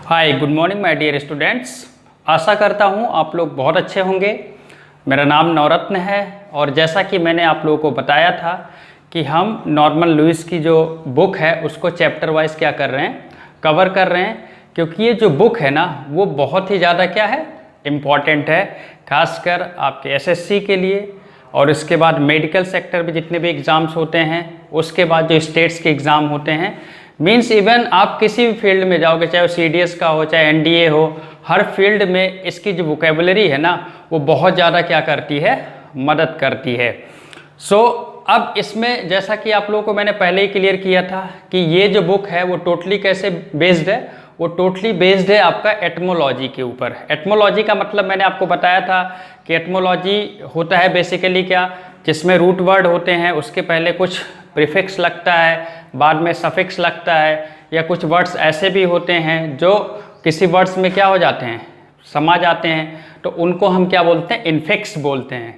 Hi good morning my dear students. आशा करता हूँ आप लोग बहुत अच्छे होंगे। मेरा नाम नवरत्न है और जैसा कि मैंने आप लोगों को बताया था कि हम नॉर्मन लुइस की जो बुक है उसको चैप्टर वाइज क्या कर रहे हैं, कवर कर रहे हैं, क्योंकि ये जो बुक है ना वो बहुत ही ज़्यादा क्या है, इम्पॉर्टेंट है, खासकर आपके एसएससी के लिए। और इसके बाद मेडिकल सेक्टर में जितने भी एग्ज़ाम्स होते हैं, उसके बाद जो स्टेट्स के एग्ज़ाम होते हैं, मीन्स इवन आप किसी भी फील्ड में जाओगे, चाहे वो सीडीएस का हो चाहे एनडीए हो, हर फील्ड में इसकी जो वोकेबलरी है ना वो बहुत ज़्यादा क्या करती है, मदद करती है। अब इसमें जैसा कि आप लोगों को मैंने पहले ही क्लियर किया था कि ये जो बुक है वो टोटली कैसे बेस्ड है, वो टोटली बेस्ड है आपका एटमोलॉजी के ऊपर। एटमोलॉजी का मतलब मैंने आपको बताया था कि एटमोलॉजी होता है बेसिकली क्या, जिसमें रूट वर्ड होते हैं, उसके पहले कुछ प्रीफिक्स लगता है, बाद में सफिक्स लगता है, या कुछ वर्ड्स ऐसे भी होते हैं जो किसी वर्ड्स में क्या हो जाते हैं, समा जाते हैं, तो उनको हम क्या बोलते हैं, इन्फिक्स बोलते हैं।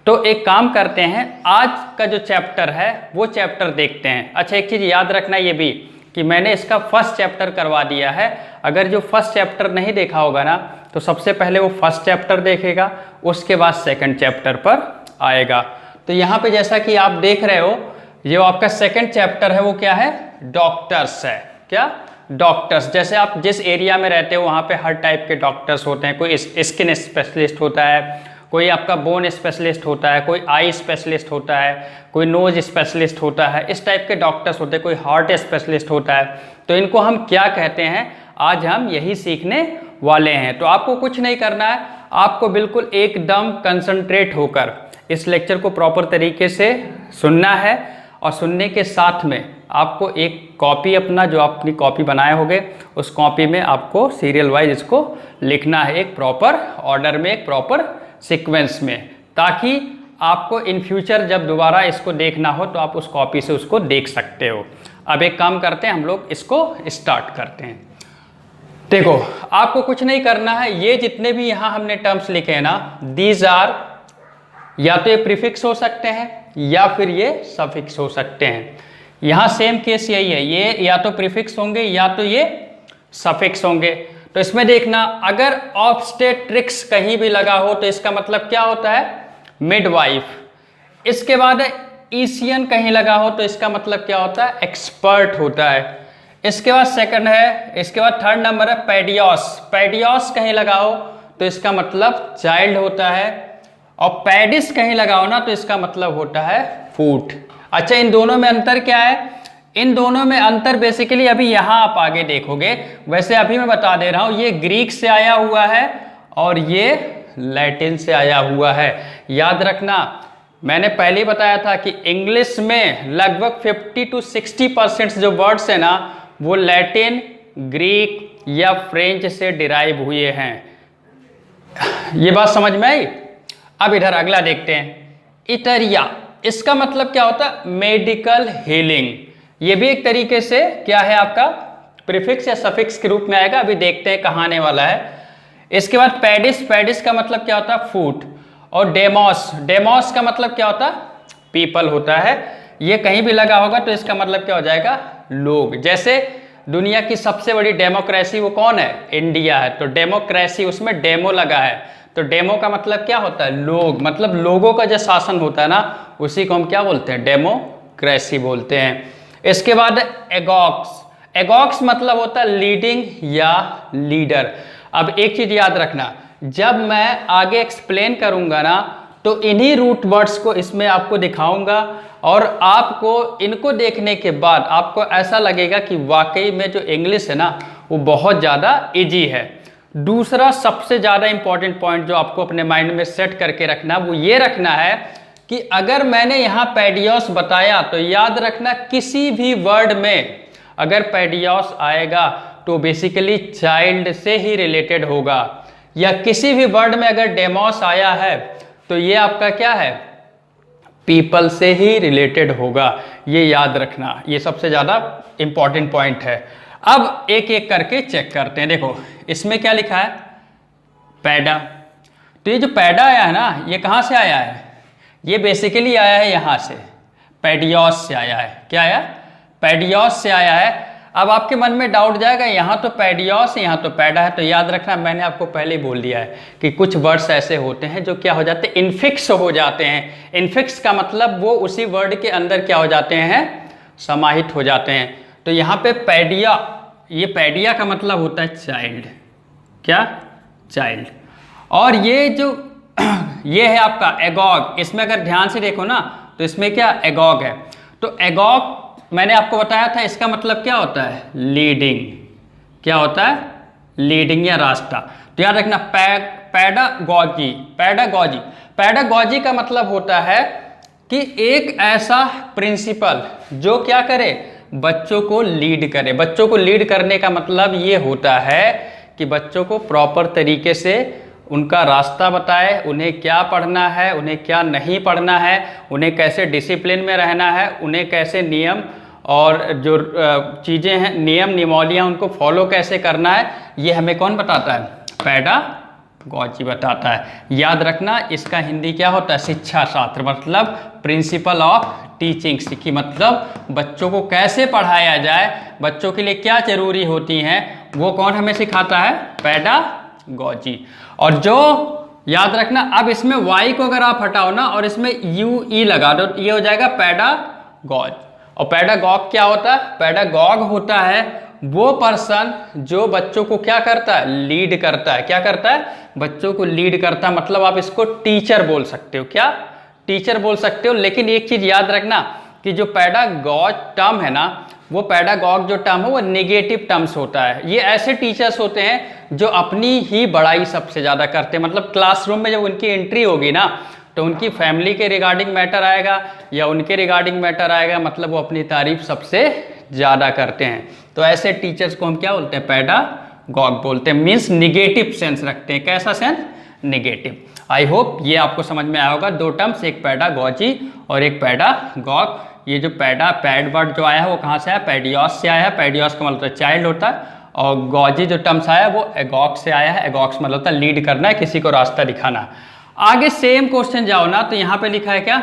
तो एक काम करते हैं, आज का जो चैप्टर है वो चैप्टर देखते हैं। अच्छा, एक चीज़ याद रखना ये भी कि मैंने इसका फर्स्ट चैप्टर करवा दिया है। अगर जो फर्स्ट चैप्टर नहीं देखा होगा ना तो सबसे पहले वो फर्स्ट चैप्टर देखेगा, उसके बाद सेकंड चैप्टर पर आएगा। तो यहाँ पे जैसा कि आप देख रहे हो, ये आपका सेकंड चैप्टर है वो क्या है, डॉक्टर्स है। क्या, डॉक्टर्स। जैसे आप जिस एरिया में रहते हो वहाँ पे हर टाइप के डॉक्टर्स होते हैं। कोई स्किन स्पेशलिस्ट होता है, कोई आपका बोन स्पेशलिस्ट होता है, कोई आई स्पेशलिस्ट होता है, कोई नोज स्पेशलिस्ट होता है, इस टाइप के डॉक्टर्स होते हैं, कोई हार्ट स्पेशलिस्ट होता है। तो इनको हम क्या कहते हैं, आज हम यही सीखने वाले हैं। तो आपको कुछ नहीं करना है, आपको बिल्कुल एकदम कंसंट्रेट होकर इस लेक्चर को प्रॉपर तरीके से सुनना है, और सुनने के साथ में आपको एक कॉपी, अपना जो आप अपनी कॉपी बनाए होगे उस कॉपी में आपको सीरियल वाइज इसको लिखना है, एक प्रॉपर ऑर्डर में, एक प्रॉपर सीक्वेंस में, ताकि आपको इन फ्यूचर जब दोबारा इसको देखना हो तो आप उस कॉपी से उसको देख सकते हो। अब एक काम करते हैं, हम लोग इसको स्टार्ट करते हैं। देखो, आपको कुछ नहीं करना है, ये जितने भी यहाँ हमने टर्म्स लिखे हैं ना, दीज आर, या तो ये प्रीफिक्स हो सकते हैं या फिर ये सफिक्स हो सकते हैं। यहाँ सेम केस यही है, ये या तो प्रीफिक्स होंगे या तो ये सफिक्स होंगे। तो इसमें देखना, अगर ऑब्स्टेट्रिक्स कहीं भी लगा हो तो इसका मतलब क्या होता है, मिडवाइफ। इसके बाद ईसीएन कहीं लगा हो तो इसका मतलब क्या होता है, एक्सपर्ट होता है। इसके बाद सेकंड है, इसके बाद थर्ड नंबर है पेडियोस। पेडियोस कहीं लगा हो तो इसका मतलब चाइल्ड होता है, और पैडिस कहीं लगा हो ना तो इसका मतलब होता है फूट। अच्छा, इन दोनों में अंतर क्या है, इन दोनों में अंतर बेसिकली अभी यहाँ आप आगे देखोगे। वैसे अभी मैं बता दे रहा हूँ, ये ग्रीक से आया हुआ है और ये लैटिन से आया हुआ है। याद रखना, मैंने पहले ही बताया था कि इंग्लिश में लगभग 50 to 60% जो वर्ड्स है ना वो लैटिन, ग्रीक या फ्रेंच से डिराइव हुए हैं। ये बात समझ में आई। अब इधर अगला देखते हैं, इटरिया। इसका मतलब क्या होता है, मेडिकल हीलिंग। ये भी एक तरीके से क्या है, आपका प्रीफिक्स या सफिक्स के रूप में आएगा। अभी देखते हैं कहाँ आने वाला है। इसके बाद पैडिस। पैडिस का मतलब क्या होता है, फूट। और डेमोस। डेमोस का मतलब क्या होता है, पीपल होता है। ये कहीं भी लगा होगा तो इसका मतलब क्या हो जाएगा, लोग। जैसे दुनिया की सबसे बड़ी डेमोक्रेसी वो कौन है, इंडिया है। तो डेमोक्रेसी, उसमें डेमो लगा है, तो डेमो का मतलब क्या होता है, लोग। मतलब लोगों का जो शासन होता है ना उसी को हम क्या बोलते हैं, डेमोक्रेसी बोलते हैं। इसके बाद एगॉक्स। एगॉक्स मतलब होता है लीडिंग या लीडर। अब एक चीज याद रखना, जब मैं आगे एक्सप्लेन करूंगा ना तो इन्हीं रूट वर्ड्स को इसमें आपको दिखाऊंगा, और आपको इनको देखने के बाद आपको ऐसा लगेगा कि वाकई में जो इंग्लिश है ना वो बहुत ज़्यादा इजी है। दूसरा सबसे ज़्यादा इंपॉर्टेंट पॉइंट जो आपको अपने माइंड में सेट करके रखना, वो ये रखना है कि अगर मैंने यहाँ पैडियोस बताया तो याद रखना, किसी भी वर्ड में अगर पैडियोस आएगा तो बेसिकली चाइल्ड से ही रिलेटेड होगा, या किसी भी वर्ड में अगर डेमोस आया है तो ये आपका क्या है, पीपल से ही रिलेटेड होगा। ये याद रखना, ये सबसे ज़्यादा इंपॉर्टेंट पॉइंट है। अब एक एक करके चेक करते हैं। देखो, इसमें क्या लिखा है, पैडा। तो ये जो पैडा आया है ना, ये कहाँ से आया है, ये बेसिकली आया है यहाँ से, पैडियोस से आया है। क्या आया, पैडियोस से आया है। अब आपके मन में डाउट जाएगा, यहाँ तो पैडियोस यहाँ तो पैडा है, तो याद रखना मैंने आपको पहले ही बोल दिया है कि कुछ वर्ड्स ऐसे होते हैं जो क्या हो जाते हैं, इनफिक्स हो जाते हैं। इनफिक्स का मतलब वो उसी वर्ड के अंदर क्या हो जाते हैं, समाहित हो जाते हैं। तो यहाँ पे पैडिया, ये पैडिया का मतलब होता है चाइल्ड, क्या, चाइल्ड। और ये जो ये है आपका एगॉग, इसमें अगर ध्यान से देखो ना तो इसमें क्या एगॉग है। तो एगॉग मैंने आपको बताया था इसका मतलब क्या होता है, लीडिंग, क्या होता है, लीडिंग या रास्ता। तो याद रखना पैडागॉजी, पैडागॉजी, पैडागॉजी का मतलब होता है कि एक ऐसा प्रिंसिपल जो क्या करे, बच्चों को लीड करे। बच्चों को लीड करने का मतलब ये होता है कि बच्चों को प्रॉपर तरीके से उनका रास्ता बताए, उन्हें क्या पढ़ना है, उन्हें क्या नहीं पढ़ना है, उन्हें कैसे डिसिप्लिन में रहना है, उन्हें कैसे नियम और जो चीज़ें हैं, नियम नियमावलियाँ उनको फॉलो कैसे करना है, ये हमें कौन बताता है, पैडागॉजी बताता है। याद रखना इसका हिंदी क्या होता है, शिक्षा शास्त्र, मतलब प्रिंसिपल ऑफ टीचिंग, की मतलब बच्चों को कैसे पढ़ाया जाए, बच्चों के लिए क्या जरूरी होती हैं, वो कौन हमें सिखाता है, पैडागॉजी। और जो याद रखना, अब इसमें y को अगर आप हटाओ ना और इसमें UE लगा दो तो ये हो जाएगा पैडागॉज। और पैडागॉग क्या होता है, पैडागॉग होता है वो पर्सन जो बच्चों को क्या करता है, लीड करता है। क्या करता है, बच्चों को लीड करता है, मतलब आप इसको टीचर बोल सकते हो, क्या, टीचर बोल सकते हो। लेकिन एक चीज याद रखना कि जो पैडागॉज टर्म है ना, वो पैडागॉग जो टर्म है वो नेगेटिव टर्म्स होता है। ये ऐसे टीचर्स होते हैं जो अपनी ही बड़ाई सबसे ज़्यादा करते हैं, मतलब क्लासरूम में जब उनकी एंट्री होगी ना तो उनकी फैमिली के रिगार्डिंग मैटर आएगा या उनके रिगार्डिंग मैटर आएगा, मतलब वो अपनी तारीफ सबसे ज़्यादा करते हैं। तो ऐसे टीचर्स को हम क्या बोलते हैं, पैडागॉग बोलते हैं, मीन्स निगेटिव सेंस रखते हैं। कैसा सेंस, निगेटिव। आई होप ये आपको समझ में आया होगा, दो टर्म्स, एक पैडागॉजी और एक पैडागॉग। ये जो पैड वर्ड जो आया है वो कहाँ से आया, पैडियोस से आया है। पैडियोस का मतलब चाइल्ड होता है और गॉजी जो टर्म्स आया है वो एगॉग से आया है। एगॉग्स मतलब होता है लीड करना है, किसी को रास्ता दिखाना। आगे सेम क्वेश्चन जाओ ना तो यहाँ पे लिखा है क्या,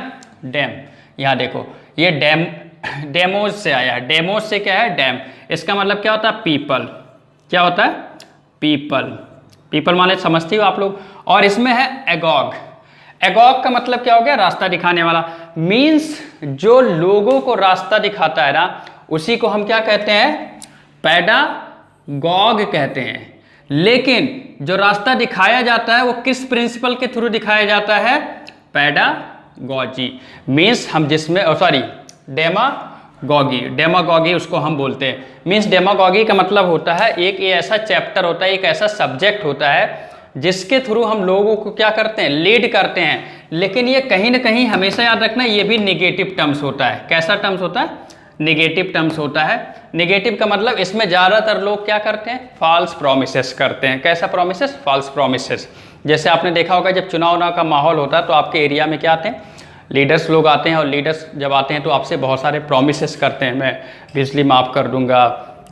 डैम। यहाँ देखो ये डेमोज से आया है। डेमोज से क्या है, डैम। इसका मतलब क्या होता है, पीपल। क्या होता है, पीपल। पीपल माने समझती हो आप लोग। और इसमें है एगॉग। एगॉग का मतलब क्या हो गया, रास्ता दिखाने वाला। मीन्स जो लोगों को रास्ता दिखाता है ना उसी को हम क्या कहते हैं, पैडागॉग कहते हैं। लेकिन जो रास्ता दिखाया जाता है वो किस प्रिंसिपल के थ्रू दिखाया जाता है, पैडागॉजी। मीन्स हम जिसमें डेमागॉगी, डेमागॉगी उसको हम बोलते हैं। मीन्स डेमागॉगी का मतलब होता है एक ये ऐसा चैप्टर होता है, एक ऐसा सब्जेक्ट होता है जिसके थ्रू हम लोगों को क्या करते हैं, लीड करते हैं। लेकिन ये कहीं ना कहीं हमेशा याद रखना ये भी निगेटिव टर्म्स होता है। कैसा टर्म्स होता है, निगेटिव टर्म्स होता है। निगेटिव का मतलब इसमें ज़्यादातर लोग क्या करते हैं, फॉल्स प्रोमिसेस करते हैं। कैसा प्रोमिसेस, फॉल्स प्रोमिसेस। जैसे आपने देखा होगा जब चुनाव का माहौल होता है तो आपके एरिया में क्या आते हैं, लीडर्स लोग आते हैं। और लीडर्स जब आते हैं तो आपसे बहुत सारे प्रोमिसेस करते हैं, मैं बिजली माफ़ कर दूंगा,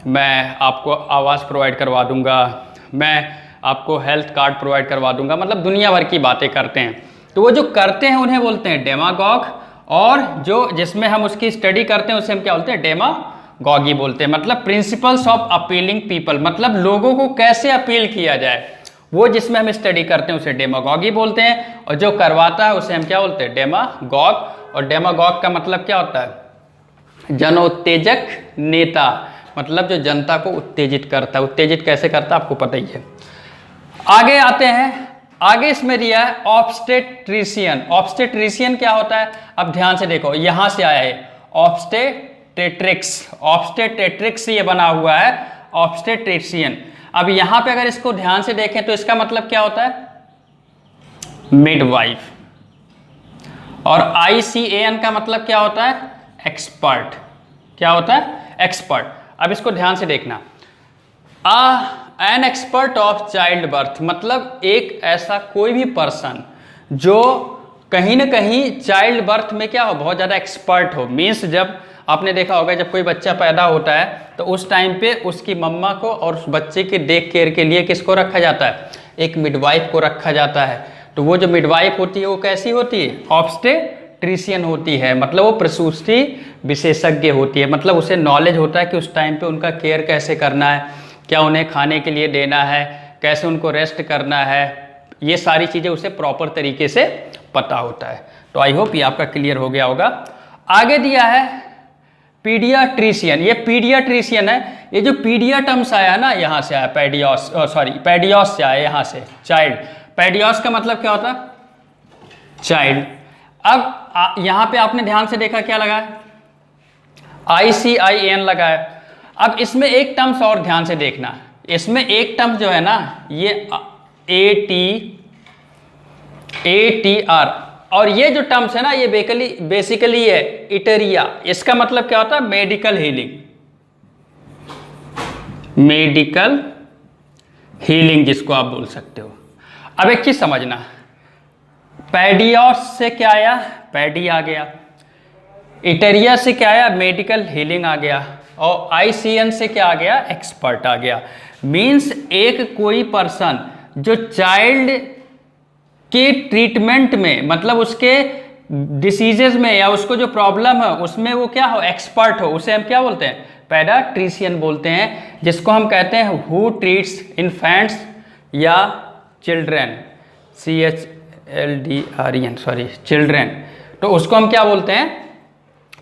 मैं आपको आवास प्रोवाइड करवा दूंगा, मैं आपको हेल्थ कार्ड प्रोवाइड करवा दूंगा, मतलब दुनिया भर की बातें करते हैं। तो वो जो करते हैं उन्हें बोलते हैं डेमागॉग, और जो जिसमें हम उसकी स्टडी करते हैं उसे हम क्या बोलते हैं, डेमागॉगी बोलते हैं। मतलब प्रिंसिपल्स ऑफ अपीलिंग पीपल, मतलब लोगों को कैसे अपील किया जाए, वो जिसमें हम स्टडी करते हैं उसे डेमागॉगी बोलते हैं। और जो करवाता है उसे हम क्या बोलते हैं, डेमागॉग। और डेमागॉग का मतलब क्या होता है, जनोत्तेजक नेता, मतलब जो जनता को उत्तेजित करता है। उत्तेजित कैसे करता है आपको पता ही है। आगे आते हैं, आगे इसमें दिया है ऑब्स्टेट्रिशियन। ऑब्स्टेट्रिशियन क्या होता है, अब ध्यान से देखो, यहां से आया है ऑब्स्टेट्रिक्स। ऑब्स्टेट्रिक्स ये बना हुआ है ऑब्स्टेट्रिशियन। अब यहां पे अगर इसको ध्यान से देखें तो इसका मतलब क्या होता है, मिडवाइफ। और ICAN का मतलब क्या होता है, एक्सपर्ट। क्या होता है, एक्सपर्ट। अब इसको ध्यान से देखना, an expert of child birth, मतलब एक ऐसा कोई भी पर्सन जो कहीं ना कहीं चाइल्ड बर्थ में क्या हो, बहुत ज़्यादा एक्सपर्ट हो। मीन्स जब आपने देखा होगा जब कोई बच्चा पैदा होता है तो उस टाइम पे उसकी मम्मा को और उस बच्चे के देख केयर के लिए किसको रखा जाता है, एक मिडवाइफ को रखा जाता है। तो वो जो मिडवाइफ होती है वो कैसी होती है, पेडियाट्रिशियन होती है, मतलब वो प्रसूति विशेषज्ञ होती है, मतलब उसे नॉलेज होता है कि उस टाइम पे उनका केयर कैसे करना है, क्या उन्हें खाने के लिए देना है, कैसे उनको रेस्ट करना है, ये सारी चीज़ें उसे प्रॉपर तरीके से पता होता है। तो आई होप ये आपका क्लियर हो गया होगा। आगे दिया है पीडियाट्रिशियन, ये पीडियाट्रिशियन है। ये जो पीडिया टर्म्स आया ना, यहाँ से आया पेडियोस, पेडियोस से आया यहाँ से चाइल्ड। पेडियोस का मतलब क्या होता है? चाइल्ड। अब यहाँ पे आपने ध्यान से देखा क्या लगा है? ICIAN लगा है। अब इसमें एक टर्म्स और ध्यान से देखना, इसमें एक टर्म्स जो है ना, ये ATR, और ये जो टर्म्स है ना, ये बेसिकली है इटेरिया। इसका मतलब क्या होता है? मेडिकल हीलिंग, मेडिकल हीलिंग जिसको आप बोल सकते हो। अब एक चीज समझना, पेडियोस से क्या आया? पैडी आ गया। इटेरिया से क्या आया? मेडिकल हीलिंग आ गया। और ICN से क्या आ गया? एक्सपर्ट आ गया। मीन्स एक कोई पर्सन जो चाइल्ड के ट्रीटमेंट में, मतलब उसके डिसीजेज में या उसको जो प्रॉब्लम है उसमें वो क्या हो? एक्सपर्ट हो, उसे हम क्या बोलते हैं? पेडियाट्रिशियन बोलते हैं, जिसको हम कहते हैं हु ट्रीट्स इन्फेंट्स या चिल्ड्रेन, CHLDREN, सॉरी, चिल्ड्रेन। तो उसको हम क्या बोलते हैं?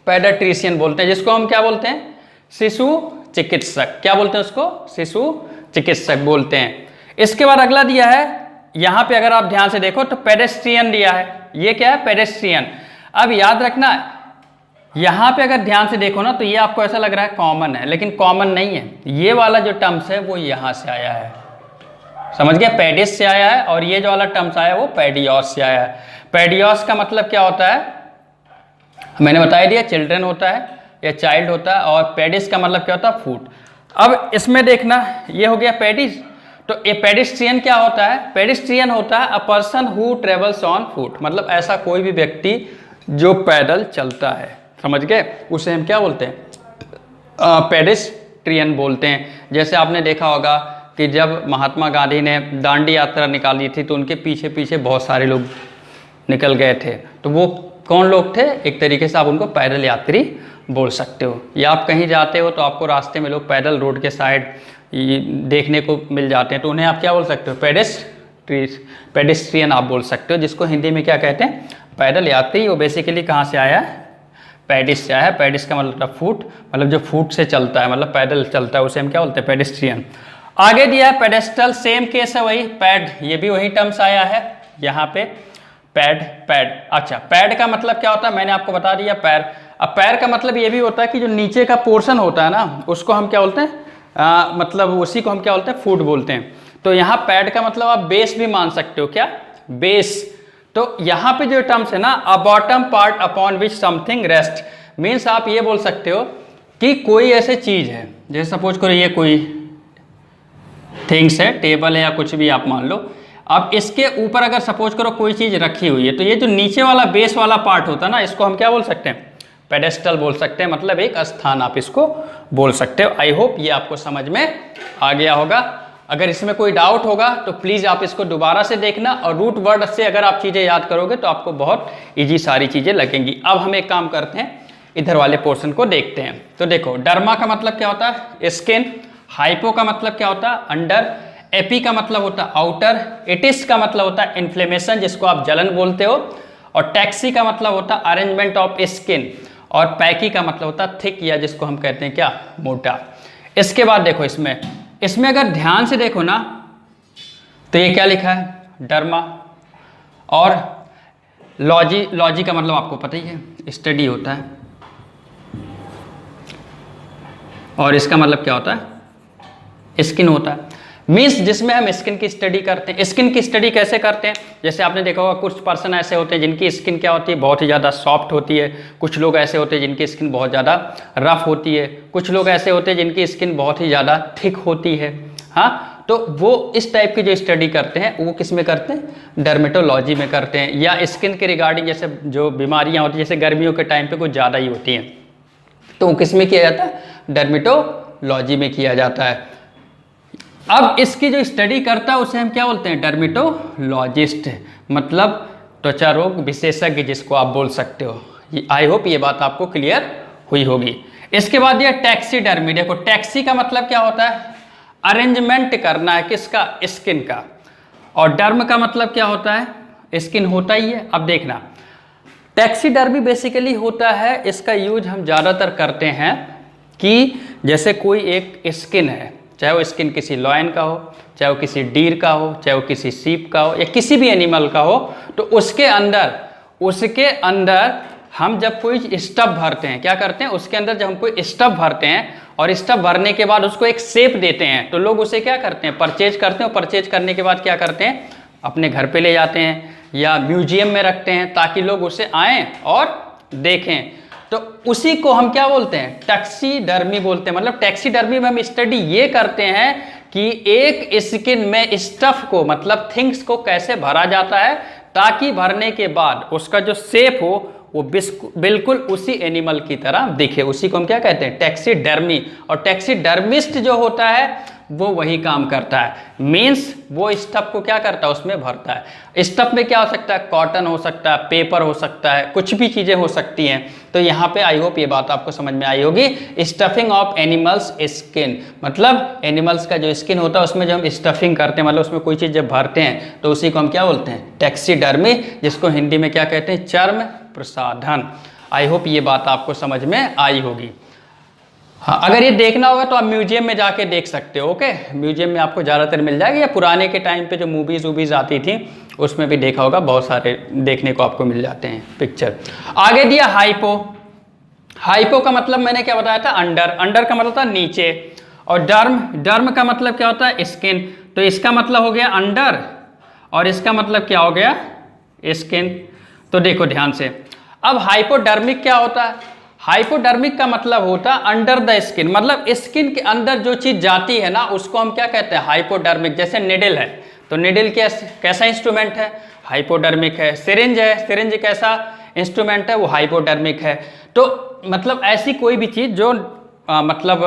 पेडियाट्रिशियन बोलते हैं, जिसको हम क्या बोलते हैं? शिशु चिकित्सक। क्या बोलते हैं उसको? शिशु चिकित्सक बोलते हैं। इसके बाद अगला दिया है, यहां पे अगर आप ध्यान से देखो तो पेडेस्ट्रियन दिया है। ये क्या है? पेडेस्ट्रियन। अब याद रखना, यहां पे अगर ध्यान से देखो ना, तो ये आपको ऐसा लग रहा है कॉमन है, लेकिन कॉमन नहीं है। ये वाला जो टर्म्स है वो यहां से आया है, समझ गया? पेडिस से आया है, और ये जो वाला टर्म्स आया वो पेडियोस से आया है। पेडियोस का मतलब क्या होता है? मैंने बता दिया, चिल्ड्रन होता है या चाइल्ड होता है, और पेडिस का मतलब क्या होता है? फूड। अब इसमें देखना, ये हो गया पेडिस। तो ये पेडिस्ट्रियन क्या होता है? पेडिस्ट्रियन होता है a person who travels on foot, मतलब ऐसा कोई भी व्यक्ति जो पैदल चलता है, समझ गए? उसे हम क्या बोलते हैं? पेडिस्ट्रियन बोलते हैं। जैसे आपने देखा होगा कि जब महात्मा गांधी ने दांडी यात्रा निकाली थी, तो उनके पीछे पीछे बहुत सारे लोग निकल गए थे। तो वो कौन लोग थे? एक तरीके से आप उनको पैदल यात्री बोल सकते हो। या आप कहीं जाते हो तो आपको रास्ते में लोग पैदल रोड के साइड देखने को मिल जाते हैं, तो उन्हें आप क्या बोल सकते हो? पेडिस्ट्रियन आप बोल सकते हो, जिसको हिंदी में क्या कहते हैं? पैदल यात्री। वो बेसिकली कहाँ से आया है? पेडिस से आया है। पेडिस का मतलब फुट, मतलब जो फुट से चलता है, मतलब पैदल चलता है, उसे हम क्या बोलते हैं? पेडिस्ट्रियन। आगे दिया है पेडेस्टल, सेम केस है वही, पैड, ये भी वही टर्म्स आया है यहाँ पे, पैड। अच्छा, पैड का मतलब क्या होता है? मैंने आपको बता दिया, पैर। अब पैर का मतलब ये भी होता है कि जो नीचे का पोर्शन होता है ना, उसको हम क्या बोलते हैं? मतलब उसी को हम क्या बोलते हैं? फुट बोलते हैं। तो यहाँ पैड का मतलब आप बेस भी मान सकते हो। क्या? बेस। तो यहाँ पे जो टर्म्स है ना, a bottom part upon which something rest, means आप ये बोल सकते हो कि कोई ऐसी चीज है, जैसे सपोज करो ये कोई थिंग्स है, टेबल है या कुछ भी आप मान लो। अब इसके ऊपर अगर सपोज करो कोई चीज रखी हुई है, तो ये जो नीचे वाला बेस वाला पार्ट होता है ना, इसको हम क्या बोल सकते हैं? पेडेस्टल बोल सकते हैं, मतलब एक स्थान आप इसको बोल सकते हो। आई होप ये आपको समझ में आ गया होगा। अगर इसमें कोई डाउट होगा तो प्लीज़ आप इसको दोबारा से देखना, और रूट वर्ड से अगर आप चीज़ें याद करोगे तो आपको बहुत इजी सारी चीज़ें लगेंगी। अब हम एक काम करते हैं, इधर वाले पोर्शन को देखते हैं। तो देखो, डर्मा का मतलब क्या होता है? स्किन। हाइपो का मतलब क्या होता है? अंडर। एपी का मतलब होता है आउटर। एटिस का मतलब होता है इन्फ्लेमेशन, जिसको आप जलन बोलते हो। और टैक्सी का मतलब होता है अरेंजमेंट ऑफ स्किन। और पैकी का मतलब होता है थिक, या जिसको हम कहते हैं क्या? मोटा। इसके बाद देखो, इसमें अगर ध्यान से देखो ना, तो ये क्या लिखा है? डर्मा। और लॉजी का मतलब आपको पता ही है, स्टडी होता है। और इसका मतलब क्या होता है? स्किन होता है। मीन्स जिसमें हम स्किन की स्टडी करते हैं। स्किन की स्टडी कैसे करते हैं? जैसे आपने देखा होगा, कुछ पर्सन ऐसे होते हैं जिनकी स्किन क्या होती है? बहुत ही ज़्यादा सॉफ्ट होती है। कुछ लोग ऐसे होते हैं जिनकी स्किन बहुत ज़्यादा रफ होती है। कुछ लोग ऐसे होते हैं जिनकी स्किन बहुत ही ज़्यादा थिक होती है। हाँ, तो वो इस टाइप की जो स्टडी करते हैं वो किस में करते हैं? डर्मेटोलॉजी में करते हैं। या स्किन के रिगार्डिंग जैसे जो बीमारियाँ होती हैं, जैसे गर्मियों के टाइम पर कुछ ज़्यादा ही होती हैं, तो वो किस में किया जाता है? डर्मेटोलॉजी में किया जाता है। अब इसकी जो स्टडी करता है उसे हम क्या बोलते हैं? डर्मेटोलॉजिस्ट। मतलब त्वचा रोग विशेषज्ञ जिसको आप बोल सकते हो। आई होप ये बात आपको क्लियर हुई होगी। इसके बाद ये टैक्सीडर्मी। देखो टैक्सी का मतलब क्या होता है, अरेंजमेंट करना है किसका, स्किन का। और डर्म का मतलब क्या होता है, स्किन होता ही है। अब देखना टैक्सीडर्मी बेसिकली होता है, इसका यूज हम ज़्यादातर करते हैं कि जैसे कोई एक स्किन है, चाहे वो स्किन किसी लॉयन का हो, चाहे वो किसी डीर का हो, चाहे वो किसी सीप का हो, या किसी भी एनिमल का हो, तो उसके अंदर हम जब कोई स्टफ भरते हैं, क्या करते हैं, उसके अंदर जब हम कोई स्टफ भरते हैं और स्टफ भरने के बाद उसको एक शेप देते हैं, तो लोग उसे क्या करते हैं, परचेज करते हैं। और परचेज करने के बाद क्या करते हैं, अपने घर पे ले जाते हैं या म्यूजियम में रखते हैं, ताकि लोग उसे आएँ और देखें। तो उसी को हम क्या बोलते हैं, टैक्सीडर्मी बोलते हैं। मतलब टैक्सीडर्मी में हम स्टडी ये करते हैं कि एक स्किन में स्टफ को, मतलब थिंग्स को कैसे भरा जाता है, ताकि भरने के बाद उसका जो शेप हो वो बिल्कुल उसी एनिमल की तरह दिखे। उसी को हम क्या कहते हैं, टैक्सीडर्मी। और टैक्सीडर्मिस्ट जो होता है वो वही काम करता है, मीन्स वो स्टफ को क्या करता है, उसमें भरता है। स्टफ में क्या हो सकता है, कॉटन हो सकता है, पेपर हो सकता है, कुछ भी चीज़ें हो सकती हैं। तो यहाँ पे आई होप ये बात आपको समझ में आई होगी। स्टफिंग ऑफ एनिमल्स स्किन, मतलब एनिमल्स का जो स्किन होता है उसमें जो हम स्टफिंग करते हैं, मतलब उसमें कोई चीज़ जब भरते हैं तो उसी को हम क्या बोलते हैं, टैक्सीडर्मी, जिसको हिंदी में क्या कहते हैं, चर्म प्रसाधन। आई होप ये बात आपको समझ में आई होगी। हाँ, अगर ये देखना होगा तो आप म्यूजियम में जाके देख सकते हो। ओके, म्यूजियम में आपको ज़्यादातर मिल जाएगा, या पुराने के टाइम पे जो मूवीज़ आती थी उसमें भी देखा होगा, बहुत सारे देखने को आपको मिल जाते हैं पिक्चर। आगे दिया हाइपो। हाइपो का मतलब मैंने क्या बताया था, अंडर। अंडर का मतलब था नीचे। और डर्म का मतलब क्या होता है, स्किन। तो इसका मतलब हो गया अंडर और इसका मतलब क्या हो गया, स्किन। तो देखो ध्यान से, अब हाइपोडर्मिक क्या होता है, हाइपोडर्मिक का मतलब होता है अंडर द स्किन, मतलब स्किन के अंदर जो चीज जाती है ना उसको हम क्या कहते हैं, हाइपोडर्मिक। जैसे निडल है तो निडल कैसा इंस्ट्रूमेंट है, हाइपोडर्मिक है। सिरिंज है, सिरिंज कैसा इंस्ट्रूमेंट है, वो हाइपोडर्मिक है। तो मतलब ऐसी कोई भी चीज जो मतलब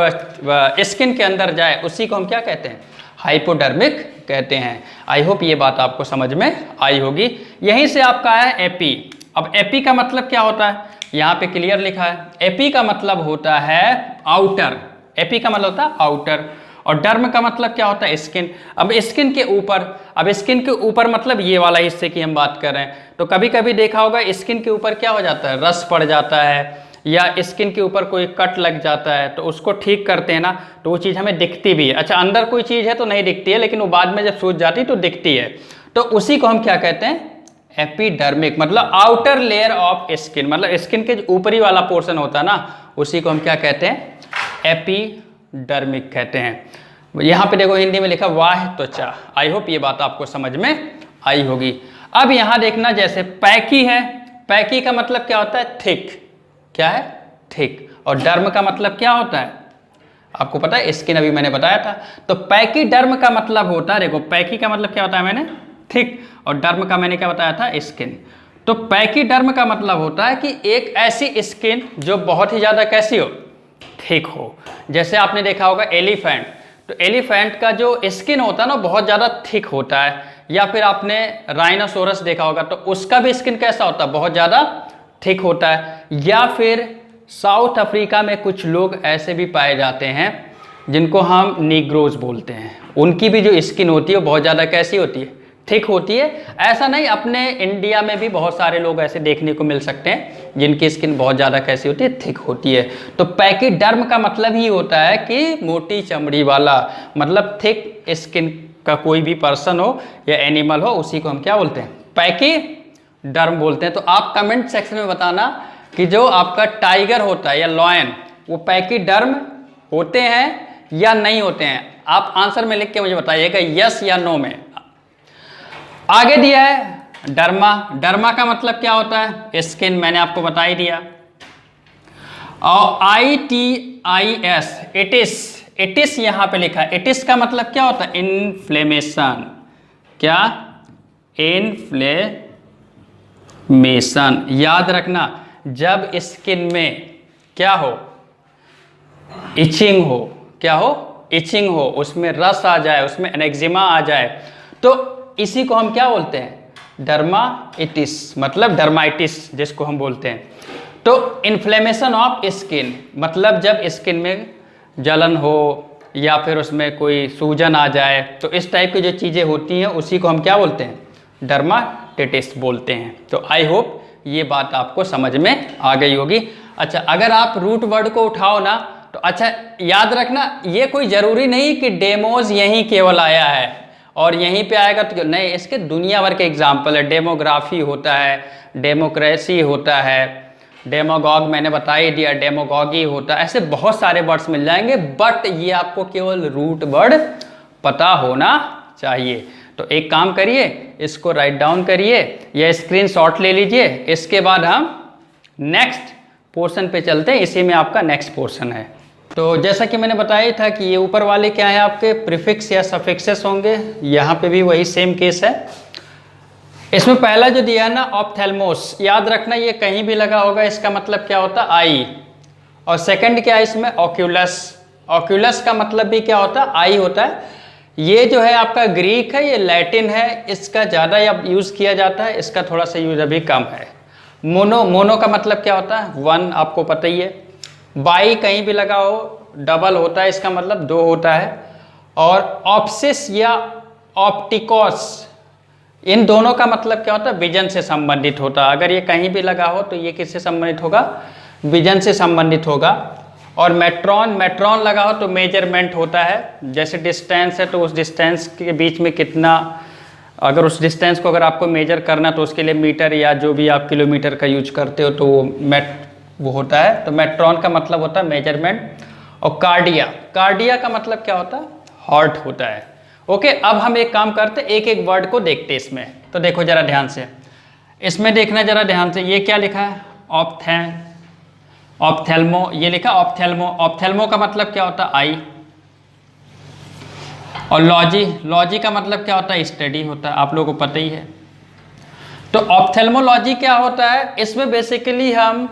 स्किन के अंदर जाए उसी को हम क्या कहते हैं, हाइपोडर्मिक कहते हैं। आई होप ये बात आपको समझ में आई होगी। यहीं से आपका है एपी। अब एपी का मतलब क्या होता है, यहाँ पे क्लियर लिखा है। एपी का मतलब होता है आउटर। एपी का मतलब होता है आउटर। और डर्म का मतलब क्या होता है, स्किन। अब स्किन के ऊपर, अब स्किन के ऊपर मतलब ये वाला हिस्से की हम बात कर रहे हैं। तो कभी कभी देखा होगा स्किन के ऊपर क्या हो जाता है, रस पड़ जाता है, या स्किन के ऊपर कोई कट लग जाता है, तो उसको ठीक करते हैं ना, तो वो चीज़ हमें दिखती भी है। अच्छा, अंदर कोई चीज़ है तो नहीं दिखती है, लेकिन वो बाद में जब सूज जाती है तो दिखती है। तो उसी को हम क्या कहते हैं, एपिडर्मिक, मतलब आउटर लेयर ऑफ स्किन, मतलब स्किन के ऊपरी वाला पोर्शन होता है ना, उसी को हम क्या कहते हैं, एपिडर्मिक कहते हैं। यहाँ पे देखो हिंदी में लिखा वाह त्वचा। आई होप ये बात आपको समझ में आई होगी। अब यहाँ देखना, जैसे पैकी है, पैकी का मतलब क्या होता है, थिक। क्या है, थिक। और डर्म का मतलब क्या होता है, आपको पता है, स्किन अभी मैंने बताया था। तो पैकी डर्म का मतलब होता है, देखो पैकी का मतलब क्या होता है, मैंने थिक, और डर्म का मैंने क्या बताया था, स्किन। तो पैकी डर्म का मतलब होता है कि एक ऐसी स्किन जो बहुत ही ज़्यादा कैसी हो, थिक हो। जैसे आपने देखा होगा एलिफेंट, तो एलिफेंट का जो स्किन होता है ना बहुत ज़्यादा थिक होता है। या फिर आपने राइनोसोरस देखा होगा, तो उसका भी स्किन कैसा होता है, बहुत ज़्यादा थिक होता है। या फिर साउथ अफ्रीका में कुछ लोग ऐसे भी पाए जाते हैं जिनको हम नीग्रोज बोलते हैं, उनकी भी जो स्किन होती है वो बहुत ज़्यादा कैसी होती है, थिक होती है। ऐसा नहीं, अपने इंडिया में भी बहुत सारे लोग ऐसे देखने को मिल सकते हैं जिनकी स्किन बहुत ज़्यादा कैसी होती है, थिक होती है। तो पैकीडर्म का मतलब ही होता है कि मोटी चमड़ी वाला, मतलब थिक स्किन का कोई भी पर्सन हो या एनिमल हो, उसी को हम क्या बोलते हैं, पैकीडर्म बोलते हैं। तो आप कमेंट सेक्शन में बताना कि जो आपका टाइगर होता है या लॉयन, वो पैकीडर्म होते हैं या नहीं होते हैं। आप आंसर में लिख के मुझे बताइएगा, यस या नो में। आगे दिया है डर्मा। डर्मा का मतलब क्या होता है, स्किन, मैंने आपको बता ही दिया। और ITIS, इटिस यहां पे लिखा है। इटिस का मतलब क्या होता है, इन्फ्लेमेशन। क्या, इन्फ्लेमेशन। याद रखना, जब स्किन में क्या हो, इचिंग हो, क्या हो, इचिंग हो, उसमें रस आ जाए, उसमें एनेक्जिमा आ जाए, तो इसी को हम क्या बोलते हैं, डर्माइटिस, मतलब डर्माइटिस जिसको हम बोलते हैं। तो इन्फ्लेमेशन ऑफ स्किन, मतलब जब स्किन में जलन हो या फिर उसमें कोई सूजन आ जाए, तो इस टाइप की जो चीज़ें होती हैं उसी को हम क्या बोलते हैं, डर्माटिटिस बोलते हैं। तो आई होप ये बात आपको समझ में आ गई होगी। अच्छा, अगर आप रूट वर्ड को उठाओ ना, तो अच्छा याद रखना, ये कोई ज़रूरी नहीं कि डेमोज यहीं केवल आया है और यहीं पे आएगा तो नहीं, इसके दुनिया भर के एग्जाम्पल है। डेमोग्राफी होता है, डेमोक्रेसी होता है, डेमोगॉग मैंने बता ही दिया, डेमोगॉगी होता है, ऐसे बहुत सारे वर्ड्स मिल जाएंगे। बट ये आपको केवल रूट वर्ड पता होना चाहिए। तो एक काम करिए, इसको राइट डाउन करिए या स्क्रीनशॉट ले लीजिए। इसके बाद हम नेक्स्ट पोर्शन पे चलते हैं, इसी में आपका नेक्स्ट पोर्शन है। तो जैसा कि मैंने बताया था कि ये ऊपर वाले क्या है, आपके प्रीफिक्स या सफिक्सेस होंगे। यहाँ पे भी वही सेम केस है। इसमें पहला जो दिया है ना, ऑप्थेल्मोस, याद रखना ये कहीं भी लगा होगा, इसका मतलब क्या होता है, आई। और सेकंड क्या है इसमें, ऑक्यूलस। ऑक्यूलस का मतलब भी क्या होता है, आई होता है। ये जो है आपका ग्रीक है, ये लैटिन है, इसका ज़्यादा यूज़ किया जाता है, इसका थोड़ा सा यूज अभी कम है। मोनो, मोनो का मतलब क्या होता है, वन, आपको पता ही है। बाई कहीं भी लगा हो, डबल होता है, इसका मतलब दो होता है। और ऑप्सिस या ऑप्टिकोस, इन दोनों का मतलब क्या होता है, विजन से संबंधित होता है। अगर ये कहीं भी लगा हो तो ये किससे संबंधित होगा, विजन से संबंधित होगा। और मेट्रॉन, मेट्रॉन लगा हो तो मेजरमेंट होता है, जैसे डिस्टेंस है तो उस डिस्टेंस के बीच में कितना, अगर उस डिस्टेंस को अगर आपको मेजर करना तो उसके लिए मीटर या जो भी आप किलोमीटर का यूज करते हो तो वो होता है। तो मेट्रॉन का मतलब होता है मेजरमेंट। और कार्डिया, कार्डिया का मतलब क्या होता है, हार्ट होता है। ओके, अब हम एक काम करते, एक एक वर्ड को देखते इसमें। तो देखो जरा ध्यान से, इसमें देखना जरा ध्यान से, ये क्या लिखा है, ऑप्थेल्मो, ये लिखा ऑप्थेल्मो। ऑप्थेल्मो का मतलब क्या होता है, आई। और लॉजी, लॉजी का मतलब क्या होता है, स्टडी होता है, आप लोगों को पता ही है। तो ऑप्थेल्मोलॉजी क्या होता है, इसमें बेसिकली हम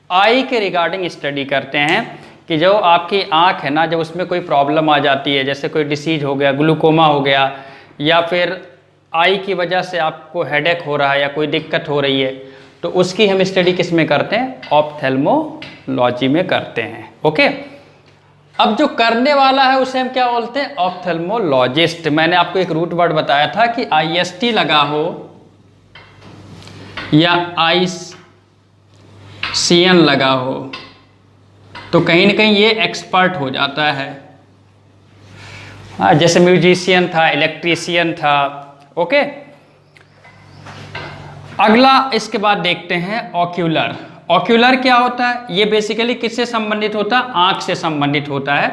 आई के रिगार्डिंग स्टडी करते हैं कि जो आपकी आँख है ना, जब उसमें कोई प्रॉब्लम आ जाती है, जैसे कोई डिसीज हो गया, ग्लूकोमा हो गया, या फिर आई की वजह से आपको हेडेक हो रहा है या कोई दिक्कत हो रही है, तो उसकी हम स्टडी किस में करते हैं, ऑप्थेल्मोलॉजी में करते हैं। ओके, अब जो करने वाला है उसे हम क्या बोलते हैं, ऑप्थेल्मोलॉजिस्ट। मैंने आपको एक रूट वर्ड बताया था कि IST लगा हो या ICN लगा हो तो कहीं ना कहीं ये एक्सपर्ट हो जाता है। हाँ, जैसे म्यूजिशियन था, इलेक्ट्रीशियन था। ओके, अगला इसके बाद देखते हैं ऑक्यूलर। ऑक्यूलर क्या होता है, ये बेसिकली किससे संबंधित होता है, आँख से संबंधित होता है।